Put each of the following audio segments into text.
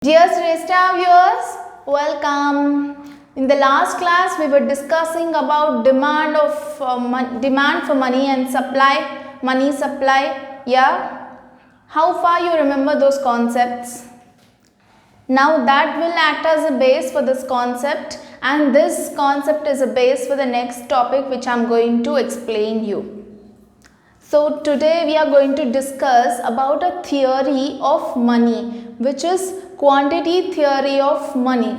Dear Shrestha viewers, welcome. In the last class, we were discussing about demand for money and money supply. Yeah, how far you remember those concepts? Now that will act as a base for this concept, and this concept is a base for the next topic which I am going to explain you. So today we are going to discuss about a theory of money, which is quantity theory of money.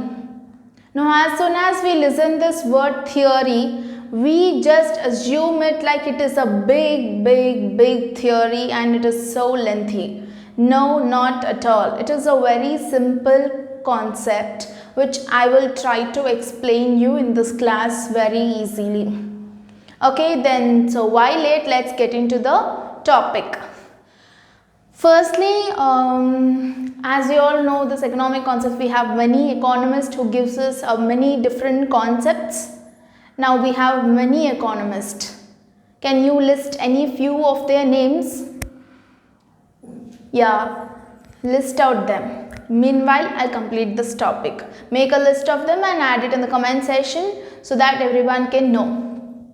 Now as soon as we listen this word theory, we just assume it like it is a big theory and it is so lengthy. No, not at all. It is a very simple concept which I will try to explain you in this class very easily. Okay, then, so why late? Let's get into the topic. Firstly, as you all know, this economic concept, we have many economists who gives us many different concepts. Now we have many economists. Can you list any few of their names? Yeah, list out them. Meanwhile, I'll complete this topic. Make a list of them and add it in the comment section so that everyone can know.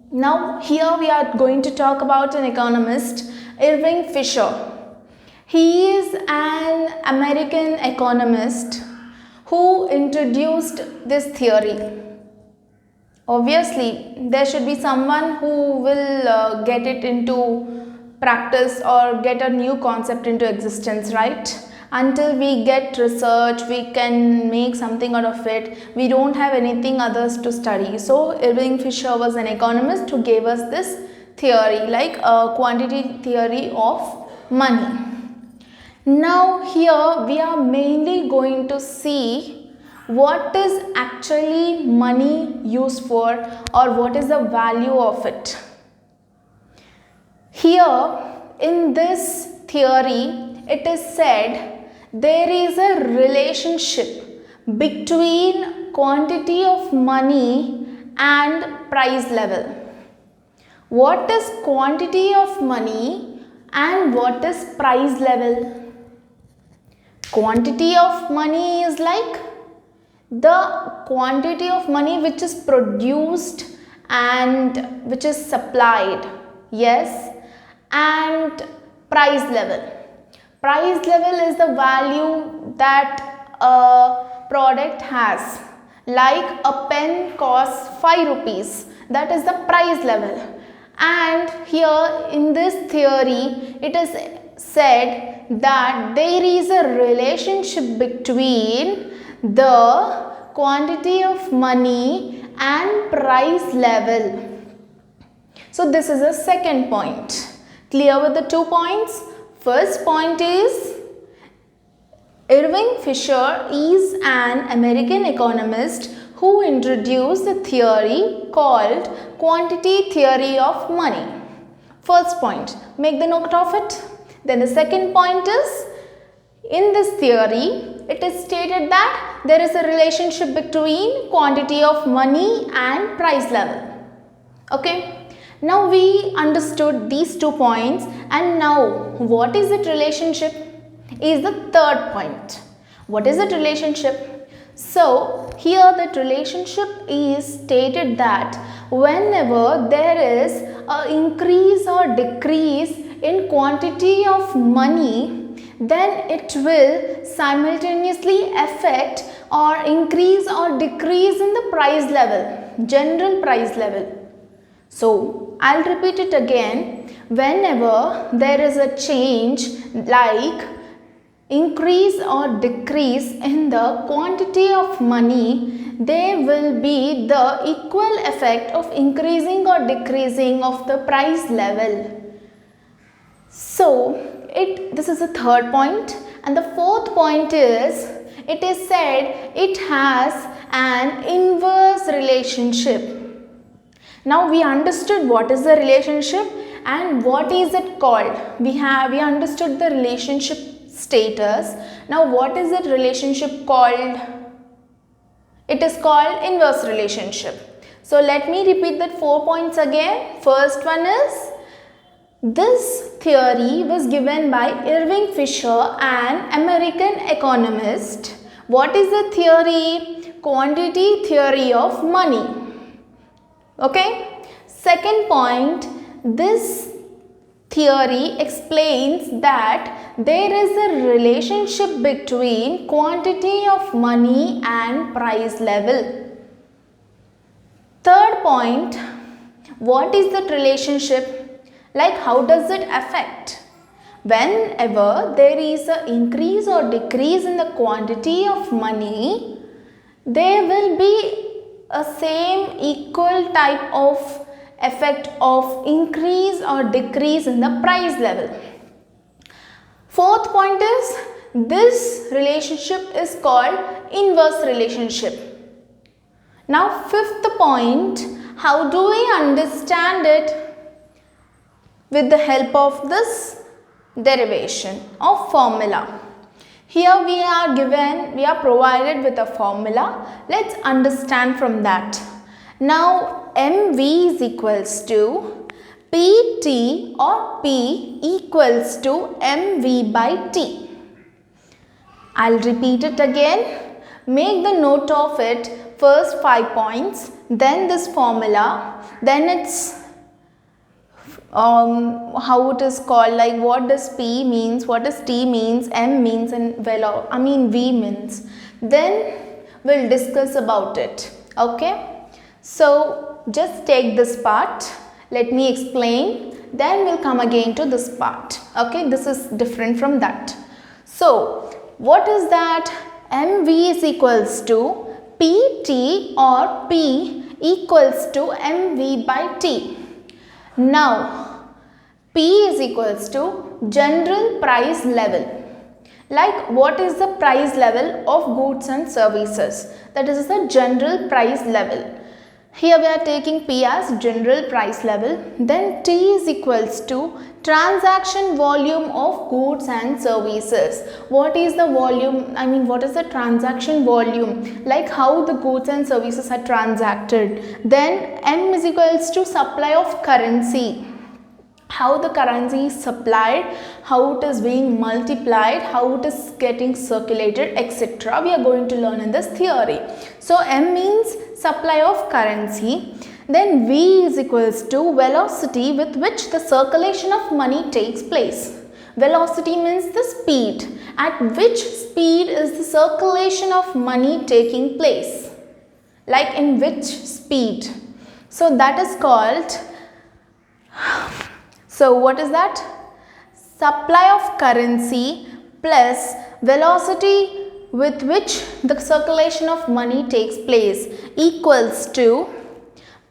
Now here we are going to talk about an economist, Irving Fisher. He is an American economist who introduced this theory. Obviously, there should be someone who will get it into practice or get a new concept into existence, right? Until we get research, we can make something out of it. We don't have anything others to study. So Irving Fisher was an economist who gave us this theory, like a quantity theory of money. Now here we are mainly going to see what is actually money used for, or what is the value of it. Here in this theory, it is said there is a relationship between quantity of money and price level. What is quantity of money and what is price level? Quantity of money is like the quantity of money which is produced and which is supplied. Yes, and price level. Price level is the value that a product has. Like a pen costs 5 rupees. That is the price level. And here in this theory, it is said that there is a relationship between the quantity of money and price level. So this is a second point. Clear with the 2 points? First point is, Irving Fisher is an American economist who introduced the theory called quantity theory of money. First point, make the note of it. Then the second point is, in this theory, it is stated that there is a relationship between quantity of money and price level. Okay. Now we understood these 2 points, and now what is that relationship is the third point. What is that relationship? So here that relationship is stated that whenever there is an increase or decrease in quantity of money, then it will simultaneously affect or increase or decrease in the price level, general price level. So I'll repeat it again. Whenever there is a change like increase or decrease in the quantity of money, there will be the equal effect of increasing or decreasing of the price level. So this is the third point, and the fourth point is, it is said it has an inverse relationship. Now we understood what is the relationship and what is it called. We understood the relationship status. Now what is that relationship called? It is called inverse relationship. So let me repeat that 4 points again. First one is, this theory was given by Irving Fisher, an American economist, What is the theory? Quantity theory of money. Okay. Second point, this theory explains that there is a relationship between quantity of money and price level. Third point, what is that relationship? Like, how does it affect? Whenever there is an increase or decrease in the quantity of money, there will be a same equal type of effect of increase or decrease in the price level. Fourth point is, this relationship is called inverse relationship. Now fifth point, how do we understand it? With the help of this derivation of formula. Here we are provided with a formula. Let's understand from that. Now MV is equals to PT or P equals to MV by T. I'll repeat it again. Make the note of it. First 5 points, then this formula, then it's how it is called, like what does P means, what does T means, M means, and V means. Then we'll discuss about it. Okay. So just take this part. Let me explain. Then we'll come again to this part. Okay. This is different from that. So what is that? MV is equals to PT or P equals to MV by T. Now, P is equals to general price level. Like, what is the price level of goods and services? That is the general price level. Here we are taking P as general price level. Then T is equals to transaction volume of goods and services. What is the volume? What is the transaction volume? Like how the goods and services are transacted. Then M is equals to supply of currency. How the currency is supplied, how it is being multiplied, how it is getting circulated, etc. We are going to learn in this theory. So M means supply of currency. Then V is equals to velocity with which the circulation of money takes place. Velocity means the speed. At which speed is the circulation of money taking place? Like in which speed? So that is called, so what is that? Supply of currency plus velocity with which the circulation of money takes place equals to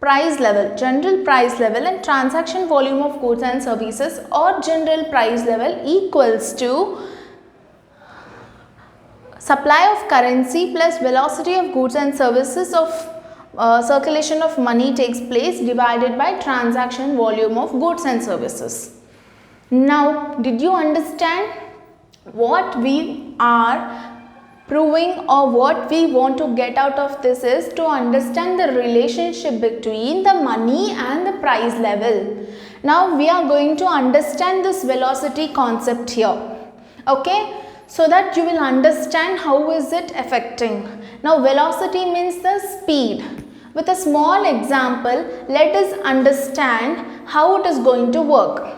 price level, general price level, and transaction volume of goods and services, or general price level equals to supply of currency plus velocity of goods and services of circulation of money takes place divided by transaction volume of goods and services. Now, did you understand what we are proving, or what we want to get out of this is to understand the relationship between the money and the price level. Now we are going to understand this velocity concept here. Okay, so that you will understand how is it affecting. Now velocity means the speed. With a small example, let us understand how it is going to work.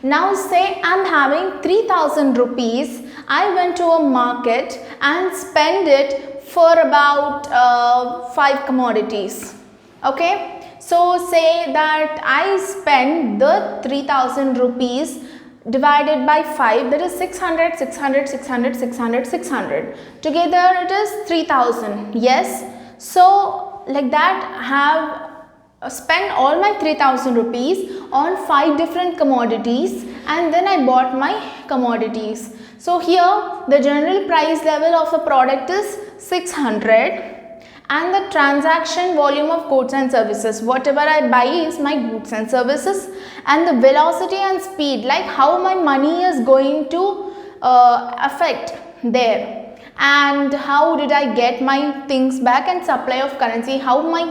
Now say I am having 3000 rupees. I went to a market and spent it for about 5 commodities. Okay. So say that I spend the 3000 rupees divided by 5, that is 600, 600, 600, 600, 600. Together it is 3000. Yes. So like that I have spent all my 3000 rupees on 5 different commodities, and then I bought my commodities. So here the general price level of a product is 600 and the transaction volume of goods and services, whatever I buy is my goods and services, and the velocity and speed, like how my money is going to affect there. And how did I get my things back, and supply of currency, how my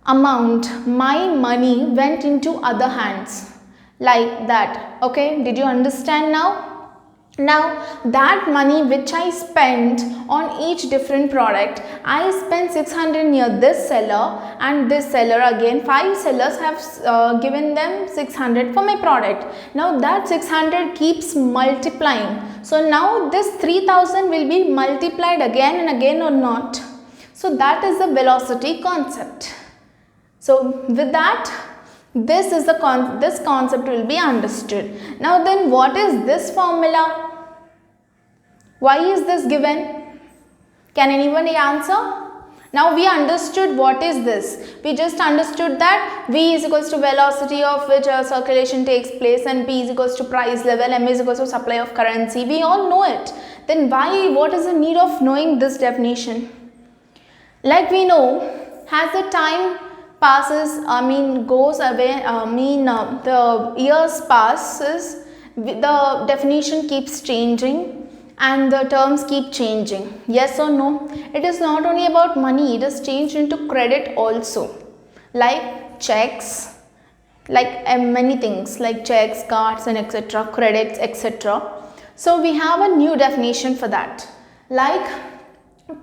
amount, my money went into other hands, like that. Okay, did you understand now? Now that money which I spent on each different product, I spent 600 near this seller and this seller again. 5 sellers have given them 600 for my product. Now that 600 keeps multiplying. So now this 3000 will be multiplied again and again or not. So that is the velocity concept. So with that, this concept will be understood. Now then, what is this formula? Why is this given? Can anybody answer? Now we understood what is this. We just understood that V is equals to velocity of which circulation takes place, and P is equals to price level, M is equals to supply of currency. We all know it. Then what is the need of knowing this definition? Like we know, as the time passes, goes away, the years passes, the definition keeps changing and the terms keep changing. Yes or no? It is not only about money, it is changed into credit also. Like checks, like many things like checks, cards and etc., credits, etc. So we have a new definition for that. Like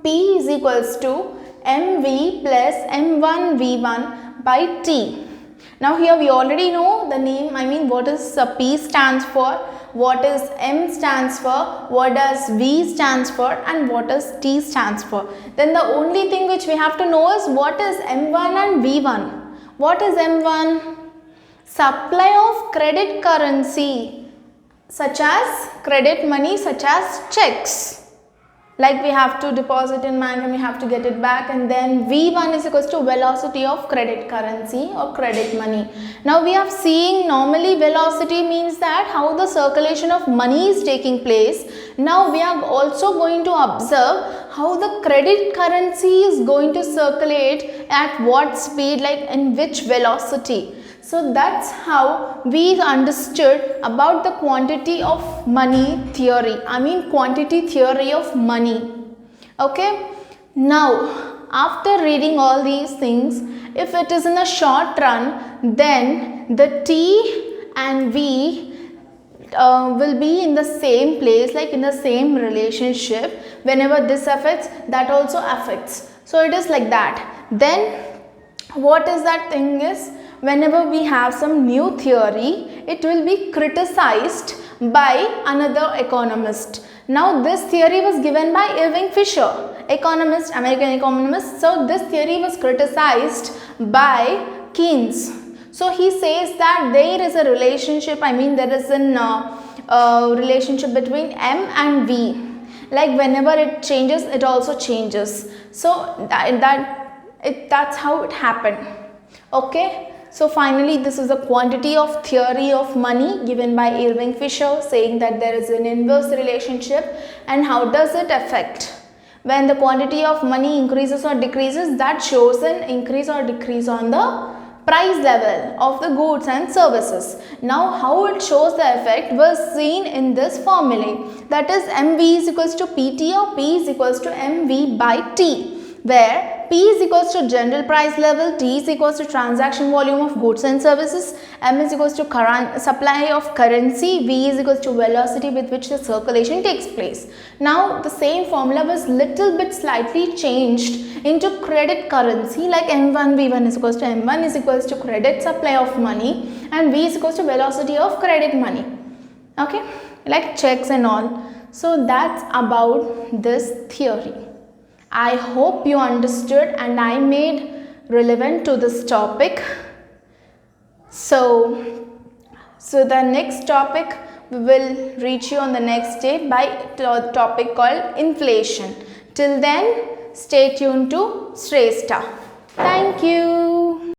P is equals to mv plus m1v1 by t. Now here we already know the name, what is P stands for, what is M stands for, what does V stands for, and what does T stands for. Then the only thing which we have to know is what is M1 and V1. What is M1? Supply of credit currency such as credit money, such as checks. Like we have to deposit in bank and we have to get it back, and then V1 is equals to velocity of credit currency or credit money. Now we are seeing normally velocity means that how the circulation of money is taking place. Now we are also going to observe how the credit currency is going to circulate at what speed, like in which velocity. So that's how we understood about the quantity of money theory. Quantity theory of money. Okay. Now, after reading all these things, if it is in a short run, then the T and V will be in the same place, like in the same relationship. Whenever this affects, that also affects. So it is like that. Then what is that thing is, whenever we have some new theory, it will be criticized by another economist. Now this theory was given by Irving Fisher, economist, American economist. So this theory was criticized by Keynes. So he says that there is a relationship, there is a relationship between M and V. Like whenever it changes, it also changes. So that's how it happened. Okay. So finally, this is the quantity of theory of money given by Irving Fisher, saying that there is an inverse relationship. And how does it affect? When the quantity of money increases or decreases, that shows an increase or decrease on the price level of the goods and services. Now how it shows the effect was seen in this formula, that is MV is equals to PT or P is equals to MV by T, where P is equals to general price level, T is equals to transaction volume of goods and services, M is equals to supply of currency, V is equals to velocity with which the circulation takes place. Now the same formula was little bit slightly changed into credit currency, like M1 V1 is equals to M1 is equals to credit supply of money and V is equals to velocity of credit money. Okay, like checks and all. So that's about this theory. I hope you understood and I made relevant to this topic. So the next topic we will reach you on the next day by a topic called inflation. Till then, stay tuned to Shrestha. Thank you.